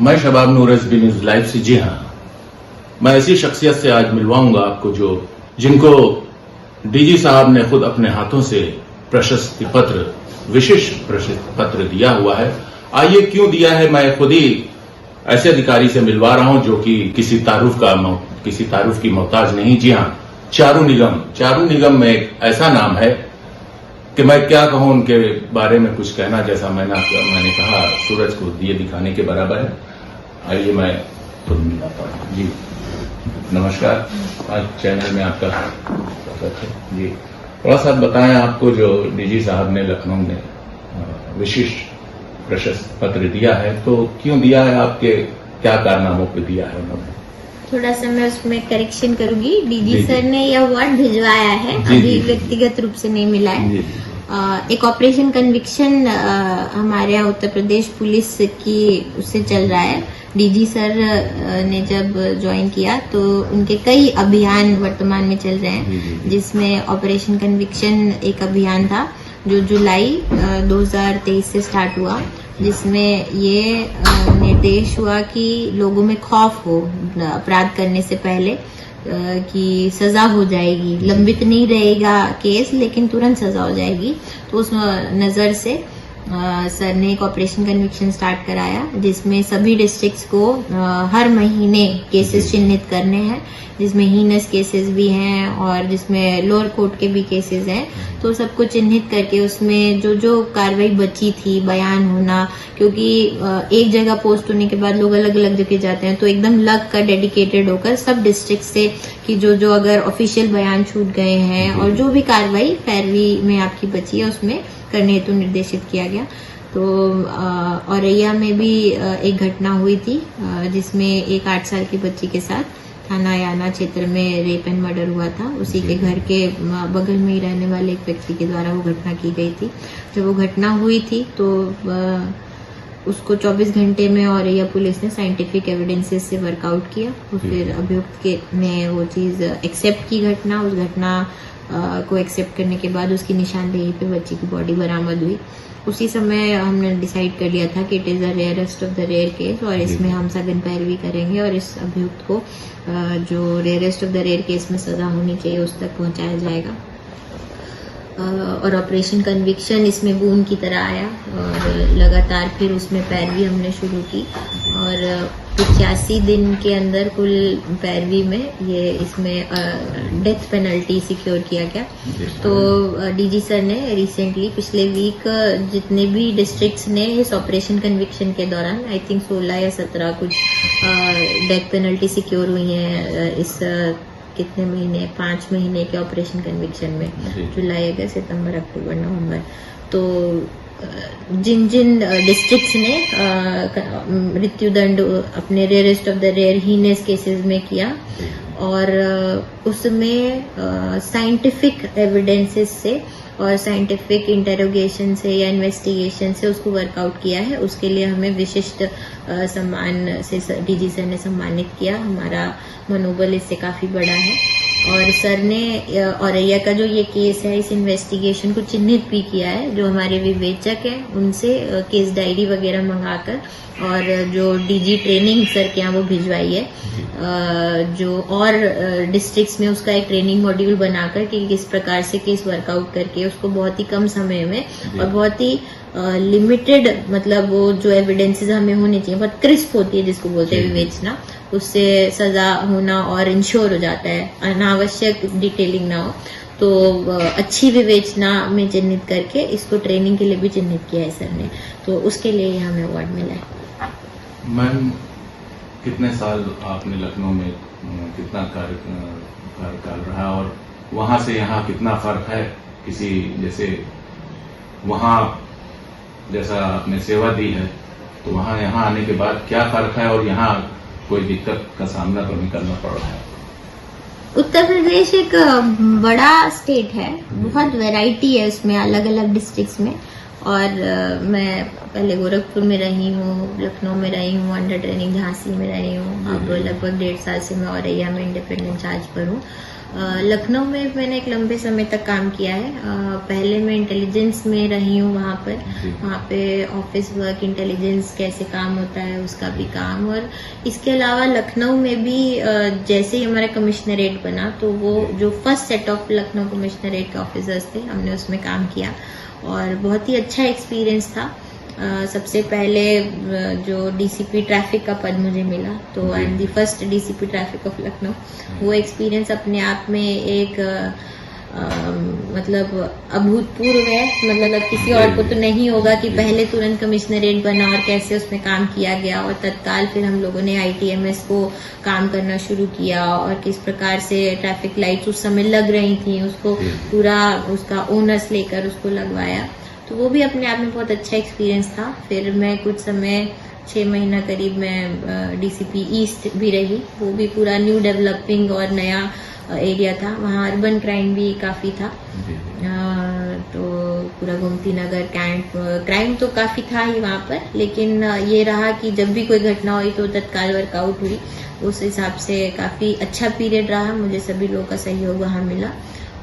मैं शबाब नूर SB news live से। जी हाँ, मैं ऐसी शख्सियत से आज मिलवाऊंगा आपको जिनको डीजी साहब ने खुद अपने हाथों से प्रशस्ति पत्र, विशेष प्रशस्ति पत्र दिया हुआ है। आइए क्यों दिया है, मैं खुद ही ऐसे अधिकारी से मिलवा रहा हूं जो कि किसी तारुफ की मोहताज नहीं। जी हाँ, चारू निगम में एक ऐसा नाम है कि मैं क्या कहूं उनके बारे में। कुछ कहना जैसा मैंने कहा सूरज को दिए दिखाने के बराबर है। आइए मैं खुद मिलाता हूं। जी नमस्कार, आज चैनल में आपका स्वागत है। जी थोड़ा सा बताएं, आपको जो डीजी साहब ने लखनऊ में विशिष्ट प्रशस्ति पत्र दिया है, तो क्यों दिया है, आपके क्या कारनामों पे दिया है उन्होंने? थोड़ा सा मैं उसमें करेक्शन करूंगी। डीजी सर ने यह अवार्ड भिजवाया है, अभी व्यक्तिगत रूप से नहीं मिला है। एक ऑपरेशन कन्विक्शन हमारे यहाँ उत्तर प्रदेश पुलिस की उससे चल रहा है। डीजी सर ने जब ज्वाइन किया तो उनके कई अभियान वर्तमान में चल रहे हैं, जिसमें ऑपरेशन कन्विक्शन एक अभियान था जो जुलाई 2023 से स्टार्ट हुआ, जिसमें ये निर्देश हुआ कि लोगों में खौफ हो अपराध करने से पहले कि सजा हो जाएगी, लंबित नहीं रहेगा केस लेकिन तुरंत सजा हो जाएगी। तो उस नजर से सर ने एक ऑपरेशन कन्विक्शन स्टार्ट कराया, जिसमें सभी डिस्ट्रिक्ट्स को हर महीने केसेस चिन्हित करने हैं, जिसमें हीनस केसेस भी हैं और जिसमें लोअर कोर्ट के भी केसेस हैं। तो सबको चिन्हित करके उसमें जो कार्रवाई बची थी, बयान होना, क्योंकि एक जगह पोस्ट होने के बाद लोग अलग अलग जगह जाते हैं, तो एकदम लग कर डेडिकेटेड होकर सब डिस्ट्रिक्ट से कि जो अगर ऑफिशियल बयान छूट गए हैं और जो भी कार्रवाई पैरवी में आपकी बची है उसमें करने हेतु निर्देशित किया गया। तो औरैया में भी एक घटना हुई थी, जिसमें एक 8 साल की बच्ची के साथ थाना याना क्षेत्र में रेप एंड मर्डर हुआ था। उसी के घर के बगल में ही रहने वाले एक व्यक्ति के द्वारा वो घटना की गई थी। जब वो घटना हुई थी तो उसको 24 घंटे में औरैया पुलिस ने साइंटिफिक एविडेंसेस से वर्कआउट किया। तो फिर अभियुक्त ने वो चीज एक्सेप्ट की, उस घटना को एक्सेप्ट करने के बाद उसकी निशानदेही पे बच्ची की बॉडी बरामद हुई। उसी समय हमने डिसाइड कर लिया था कि it is the rarest of the rare case और इसमें हम सघन पैरवी करेंगे और इस अभियुक्त को जो rarest of the rare case में सजा होनी चाहिए उस तक पहुंचाया जाएगा। और ऑपरेशन कन्विक्शन इसमें बूंद की तरह आया और लगातार फिर उसमें पैरवी हमने शुरू की और 85 दिन के अंदर कुल पैरवी में ये इसमें डेथ पेनल्टी सिक्योर किया गया। तो डीजी सर ने रिसेंटली पिछले वीक जितने भी डिस्ट्रिक्ट्स ने इस ऑपरेशन कन्विक्शन के दौरान आई थिंक 16 या 17 कुछ डेथ पेनल्टी सिक्योर हुई हैं इस कितने महीने, 5 महीने के ऑपरेशन कन्विक्शन में, जुलाई, अगस्त, सितंबर, अक्टूबर, नवंबर। तो जिन डिस्ट्रिक्ट्स ने मृत्युदंड अपने rarest of the rare heinous cases में किया और उसमें साइंटिफिक एविडेंसेस से और साइंटिफिक इंटेरोगेशन से या इन्वेस्टिगेशन से उसको वर्कआउट किया है, उसके लिए हमें विशिष्ट सम्मान से डीजी सर ने सम्मानित किया। हमारा मनोबल इससे काफी बड़ा है और सर ने औरैया का जो ये केस है इस इन्वेस्टिगेशन को चिन्हित भी किया है। जो हमारे विवेचक हैं उनसे केस डायरी वगैरह मंगाकर और जो डीजी ट्रेनिंग सर के यहाँ वो भिजवाई है, जो और डिस्ट्रिक्ट्स में उसका एक ट्रेनिंग मॉड्यूल बनाकर कि किस प्रकार से केस वर्कआउट करके उसको बहुत ही कम समय में और बहुत ही लिमिटेड, मतलब वो जो एविडेंसेस हमें होनी चाहिए, बहुत क्रिस्प होती है जिसको बोलते हैं विवेचना, उससे सजा होना और इंश्योर हो जाता है, अनावश्यक डिटेलिंग ना हो। तो अच्छी विवेचना में चिन्हित करके इसको ट्रेनिंग के लिए भी चिन्हित किया है सर ने, तो उसके लिए हमें अवार्ड मिला है। मैम, कितने साल आपने लखनऊ में कितना कार्यकाल रहा और वहां से यहाँ कितना फर्क है? किसी जैसे वहां जैसा आपने सेवा दी है तो वहां यहाँ आने के बाद क्या फर्क है और यहाँ कोई दिक्कत का सामना तो नहीं करना पड़ रहा है? उत्तर प्रदेश एक बड़ा स्टेट है, बहुत वैरायटी है उसमें अलग अलग डिस्ट्रिक्ट्स में और मैं पहले गोरखपुर में रही हूँ, लखनऊ में रही हूँ, अंडर ट्रेनिंग झांसी में रही हूँ। अब लगभग 1.5 साल से मैं औरैया में इंडिपेंडेंट चार्ज पर हूँ। लखनऊ में मैंने एक लंबे समय तक काम किया है। पहले मैं इंटेलिजेंस में रही हूँ, वहाँ पे ऑफिस वर्क, इंटेलिजेंस कैसे काम होता है उसका भी काम, और इसके अलावा लखनऊ में भी जैसे ही हमारा कमिश्नरेट बना तो वो जो first set of Lucknow commissionerate के ऑफिसर्स थे, हमने उसमें काम किया और बहुत ही अच्छा एक्सपीरियंस था। सबसे पहले जो डीसीपी ट्रैफिक का पद मुझे मिला, तो I am the first DCP traffic of Lucknow. वो एक्सपीरियंस अपने आप में एक मतलब अभूतपूर्व है। मतलब अब किसी और को तो नहीं होगा कि पहले तुरंत कमिश्नरेट बना और कैसे उसमें काम किया गया, और तत्काल फिर हम लोगों ने ITMS को काम करना शुरू किया और किस प्रकार से ट्रैफिक लाइट्स उस समय लग रही थी, उसको पूरा उसका ओनर्स लेकर उसको लगवाया। तो वो भी अपने आप में बहुत अच्छा एक्सपीरियंस था। फिर मैं कुछ समय 6 महीना करीब मैं DCP ईस्ट भी रही। वो भी पूरा न्यू डेवलपिंग और नया एरिया था। वहाँ अर्बन क्राइम भी काफ़ी था। तो पूरा गोमती नगर कैंट क्राइम तो काफ़ी था ही वहाँ पर, लेकिन ये रहा कि जब भी कोई घटना हुई तो तत्काल वर्कआउट हुई। उस हिसाब से काफ़ी अच्छा पीरियड रहा, मुझे सभी लोगों का सहयोग वहाँ मिला।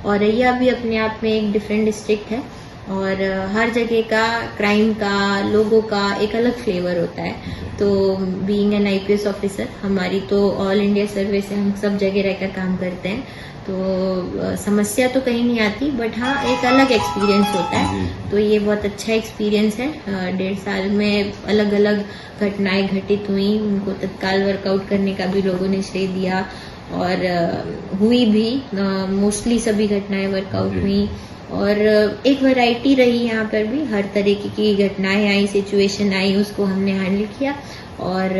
और औरैया भी अपने आप में एक डिफरेंट डिस्ट्रिक्ट है और हर जगह का क्राइम का, लोगों का एक अलग फ्लेवर होता है। तो बीइंग एन IPS ऑफिसर, हमारी तो ऑल इंडिया सर्विस है, हम सब जगह रहकर काम करते हैं, तो समस्या तो कहीं नहीं आती, बट हाँ एक अलग एक्सपीरियंस होता है। तो ये बहुत अच्छा एक्सपीरियंस है। 1.5 साल में अलग अलग घटनाएं घटित हुई, उनको तत्काल वर्कआउट करने का भी लोगों ने श्रेय दिया और हुई भी। मोस्टली सभी घटनाएं वर्कआउट हुई और एक वैरायटी रही यहाँ पर भी, हर तरीके की घटनाएं आई, सिचुएशन आई, उसको हमने हैंडल किया। और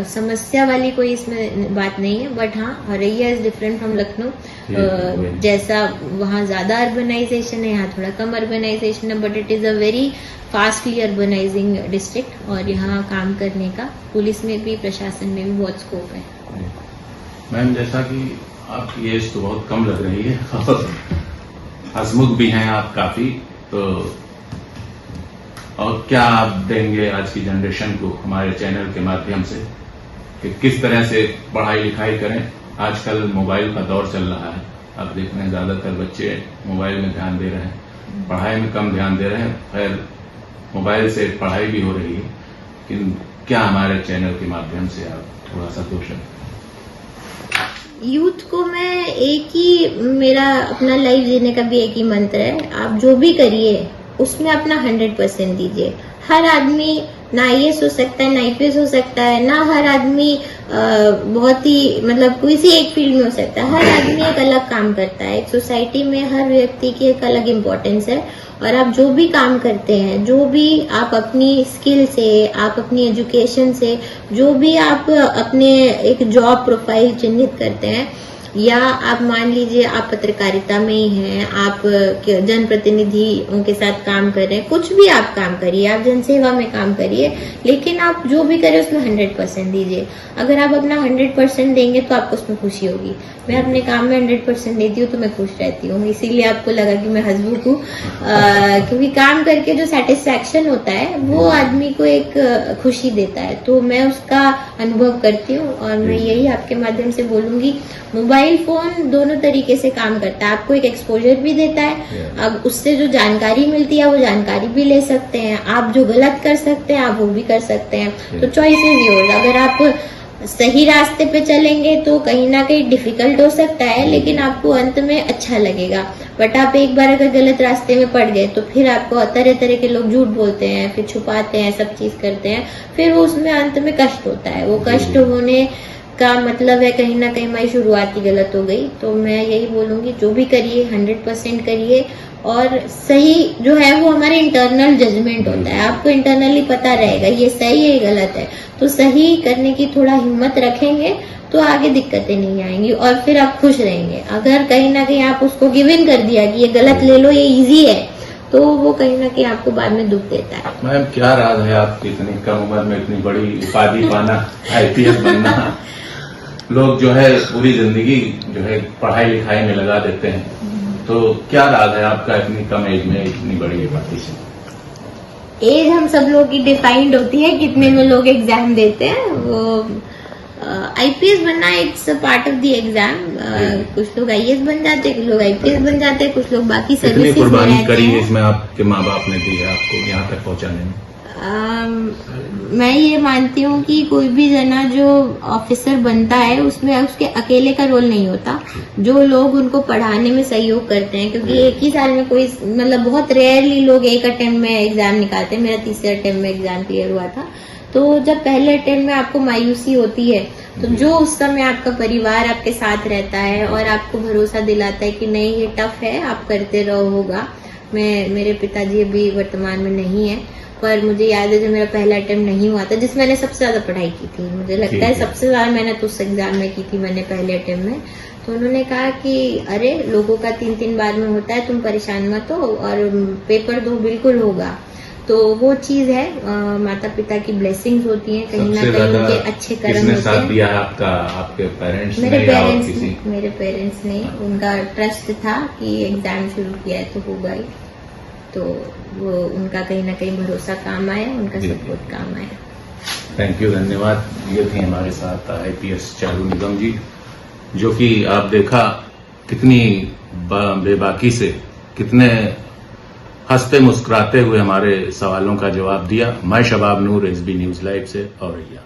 समस्या वाली कोई इसमें बात नहीं है, बट हाँ Auraiya is different from Lucknow. जैसा वहाँ ज्यादा अर्बनाइजेशन है, यहाँ थोड़ा कम अर्बनाइजेशन है, but it is a very fastly urbanising district और यहाँ काम करने का पुलिस में भी, प्रशासन में भी बहुत स्कोप है। मैम, जैसा कि आपकी एज तो बहुत कम लग रही है और हसमुख भी हैं आप काफी, तो और क्या आप देंगे आज की जनरेशन को हमारे चैनल के माध्यम से कि किस तरह से पढ़ाई लिखाई करें? आजकल मोबाइल का दौर चल रहा है, आप देख रहे हैं ज्यादातर बच्चे मोबाइल में ध्यान दे रहे हैं, पढ़ाई में कम ध्यान दे रहे हैं। खैर मोबाइल से पढ़ाई भी हो रही है, लेकिन क्या हमारे चैनल के माध्यम से आप थोड़ा सा सोचें? यूथ को मैं एक ही, मेरा अपना लाइफ जीने का भी एक ही मंत्र है, आप जो भी करिए उसमें अपना 100% दीजिए। हर आदमी ना IAS हो सकता है, ना IPS हो सकता है, ना हर आदमी बहुत ही मतलब किसी एक फील्ड में हो सकता है। हर आदमी एक अलग काम करता है, एक सोसाइटी में हर व्यक्ति की एक अलग इम्पोर्टेंस है। और आप जो भी काम करते हैं, जो भी आप अपनी स्किल से, आप अपनी एजुकेशन से, जो भी आप अपने एक जॉब प्रोफाइल चिन्हित करते हैं, या आप मान लीजिए आप पत्रकारिता में ही हैं, आप जनप्रतिनिधि उनके साथ काम कर रहे हैं, कुछ भी आप काम करिए, आप जनसेवा में काम करिए, लेकिन आप जो भी करें उसमें 100% दीजिए। अगर आप अपना 100% देंगे तो आपको उसमें खुशी होगी। मैं अपने काम में 100% देती हूँ तो मैं खुश रहती हूँ, इसीलिए आपको लगा कि मैं हसमुख हूँ, क्योंकि काम करके जो सेटिस्फैक्शन होता है वो आदमी को एक खुशी देता है, तो मैं उसका अनुभव करती हूँ। और मैं यही आपके माध्यम से बोलूंगी, मोबाइल फोन दोनों तरीके से काम करता है, आपको एक एक्सपोजर भी देता है, अब उससे जो जानकारी मिलती है वो जानकारी भी ले सकते हैं, आप जो गलत कर सकते हैं आप वो भी कर सकते हैं, तो चॉइस इज योर्स। अगर आप सही रास्ते पे चलेंगे तो कहीं ना कहीं डिफिकल्ट हो सकता है, लेकिन आपको अंत में अच्छा लगेगा। बट आप एक बार अगर गलत रास्ते में पड़ गए तो फिर आपको तरह तरह के लोग झूठ बोलते हैं, फिर छुपाते हैं, सब चीज करते हैं, फिर उसमें अंत में कष्ट होता है। वो कष्ट होने का मतलब है कहीं ना कहीं हमारी शुरुआत ही गलत हो गई। तो मैं यही बोलूंगी, जो भी करिए 100% करिए, और सही जो है वो हमारे इंटरनल जजमेंट होता है, आपको इंटरनली पता रहेगा ये सही है ये गलत है, तो सही करने की थोड़ा हिम्मत रखेंगे तो आगे दिक्कतें नहीं आएंगी और फिर आप खुश रहेंगे। अगर कहीं ना कहीं आप उसको गिव इन कर दिया कि ये गलत ले लो, ये इजी है, तो वो कहीं ना कहीं आपको बाद में दुख देता है। मैम, क्या राज है आपकी इतनी कम उम्र में इतनी बड़ी उपाधि पाना, IPS बनना? लोग जो है पूरी जिंदगी जो है पढ़ाई लिखाई में लगा देते हैं, तो क्या राज है आपका इतनी कम एज में इतनी बड़ी उपाधि से? एज हम सब लोगों की डिफाइंड होती है, कितने में लोग एग्जाम देते हैं। वो आईपीएस बनना it's a part of the exam. कुछ लोग आईएएस बन जाते हैं, कुछ लोग आईपीएस बन जाते हैं, कुछ लोग बाकी कितनी सर्विसेज में कुर्बानी रहते करी हैं। इसमें आपके माँ बाप ने दी है आपको यहाँ तक पहुँचाने में? मैं ये मानती हूँ कि कोई भी जना जो ऑफिसर बनता है उसमें उसके अकेले का रोल नहीं होता, जो लोग उनको पढ़ाने में सहयोग करते हैं, क्योंकि एक ही साल में कोई मतलब बहुत रेयरली लोग एक अटेम्प्ट में एग्जाम निकालते हैं। मेरा तीसरे अटेम्प्ट में एग्जाम क्लियर हुआ था। तो जब पहले अटेम्प्ट में आपको मायूसी होती है, तो जो उस समय आपका परिवार आपके साथ रहता है और आपको भरोसा दिलाता है कि नहीं ये टफ है, आप करते रहो, होगा। मेरे पिताजी अभी वर्तमान में नहीं है, पर मुझे याद है जब मेरा पहला अटेम्प्ट नहीं हुआ था, जिसमें मैंने सबसे ज्यादा पढ़ाई की थी, मुझे लगता है सबसे ज्यादा मैंने तो उस एग्जाम में की थी मैंने पहले अटेम्प्ट में। तो उन्होंने कहा कि अरे लोगों का 3-3 बार में होता है, तुम परेशान मत हो और पेपर दो, बिल्कुल होगा। तो वो चीज है, माता पिता की ब्लेसिंग्स होती हैं, कहीं ना कहीं उनके अच्छे कर्म किसने होते साथ हैं। दिया है आपका? आपके पेरेंट्स मेरे ने या और पेरेंट्स किसी? ने, मेरे पेरेंट्स ने, उनका ट्रस्ट था कि एग्जाम शुरू किया है तो होगा ही। तो वो उनका कहीं ना कहीं भरोसा काम आया, उनका जी, सपोर्ट काम आया। थैंक यू, धन्यवाद। ये थे हमारे साथ आईपीएस चारू निगम जी, जो कि आप देखा कितनी बेबाकी से, कितने हंसते मुस्कुराते हुए हमारे सवालों का जवाब दिया। मैं शबाब नूर, एसबी न्यूज लाइव से औरैया।